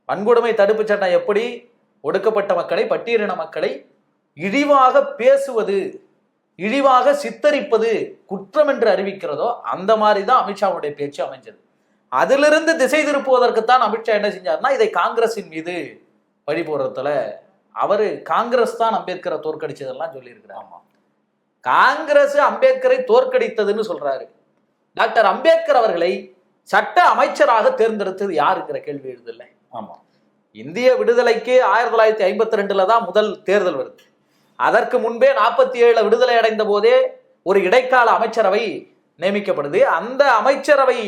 வன்கொடுமை தடுப்பு சட்டம் எப்படி ஒடுக்கப்பட்ட மக்களை, பட்டியலின மக்களை இழிவாக பேசுவது, இழிவாக சித்தரிப்பது குற்றம் என்று அறிவிக்கிறதோ அந்த மாதிரிதான் அமித்ஷாவுடைய பேச்சு அமைஞ்சது. அதிலிருந்து திசை திருப்புவதற்குத்தான் அமித்ஷா என்ன செஞ்சார்னா, இதை காங்கிரஸின் மீது பழி போடுறதுல அவரு காங்கிரஸ் தான் அம்பேத்கரை தோற்கடிச்சதெல்லாம் சொல்லியிருக்கிறார். காங்கிரஸ் அம்பேத்கரை தோற்கடித்ததுன்னு சொல்றாரு. டாக்டர் அம்பேத்கர் அவர்களை சட்ட அமைச்சராக தேர்ந்தெடுத்தது யாருங்கிற கேள்வி எழுதில்லை. ஆமா, இந்திய விடுதலைக்கு 1952 தான் முதல் தேர்தல் வருது. அதற்கு முன்பே 47 விடுதலை அடைந்த போதே ஒரு இடைக்கால அமைச்சரவை நியமிக்கப்படுது. அந்த அமைச்சரவை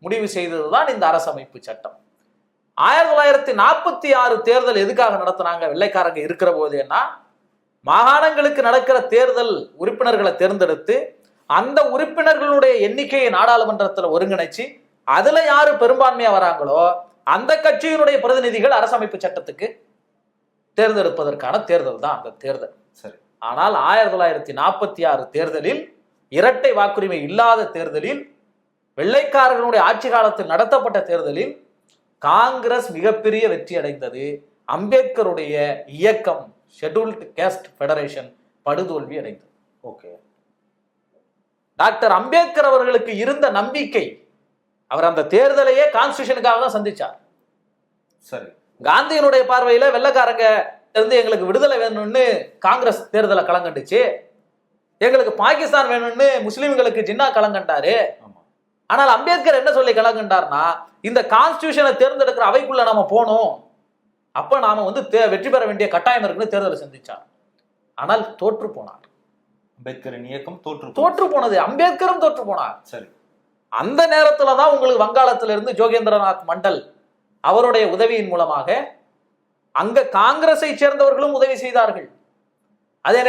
முடிவு செய்ததுதான் இந்த அரசமைப்பு சட்டம். 1946 தேர்தல் எதுக்காக நடத்தினாங்க வெள்ளைக்காரங்க இருக்கிற போதேன்னா, மாகாணங்களுக்கு நடக்கிற தேர்தல் உறுப்பினர்களை தேர்ந்தெடுத்து அந்த உறுப்பினர்களுடைய எண்ணிக்கையை நாடாளுமன்றத்தில் ஒருங்கிணைச்சு அதுல யாரு பெரும்பான்மையா வராங்களோ அந்த கட்சியினுடைய பிரதிநிதிகள் அரசமைப்பு சட்டத்துக்கு தேர்ந்தெடுப்பதற்கான தேர்தல் தான் அந்த தேர்தல். சரி, ஆனால் 1946 தேர்தலில், இரட்டை வாக்குரிமை இல்லாத தேர்தலில், வெள்ளைக்காரர்களுடைய ஆட்சி காலத்தில் நடத்தப்பட்ட தேர்தலில் காங்கிரஸ் மிகப்பெரிய வெற்றி அடைந்தது. அம்பேத்கருடைய இயக்கம் ஷெட்யூல்டு கேஸ்ட் ஃபெடரேஷன் படுதோல்வி அடைந்தது. ஓகே, டாக்டர் அம்பேத்கர் அவர்களுக்கு இருந்த நம்பிக்கை, அவர் அந்த தேர்தலையே கான்ஸ்டியூஷனுக்காக தான் சந்திச்சார். சரி, காந்தியினுடைய பார்வையில வெள்ளைக்காரங்க இருந்து எங்களுக்கு விடுதலை வேணும்னு காங்கிரஸ் தேர்தலை களங்கண்டுச்சு, எங்களுக்கு பாகிஸ்தான் வேணும்னு முஸ்லிம்களுக்கு ஜின்னா களங்கண்டாரு. ஆனால் அம்பேத்கர் என்ன சொல்லி களங்கண்டார்னா, இந்த கான்ஸ்டியூஷனை தேர்ந்தெடுக்கிற அவைக்குள்ள நாம போனோம், அப்ப நாம வெற்றி பெற வேண்டிய கட்டாயம் இருக்குன்னு தேர்தலை சந்திச்சார். ஆனால் தோற்று போனார். அம்பேத்கரின் இயக்கம் தோற்று போனது, அம்பேத்கரும் தோற்று போனார். சரி, அந்த நேரத்துலதான் உங்களுக்கு வங்காளத்திலிருந்து ஜோகேந்திரநாத் மண்டல் அவருடைய உதவியின் மூலமாக அங்க காங்கிரஸை சேர்ந்தவர்களும் உதவி செய்தார்கள். அதே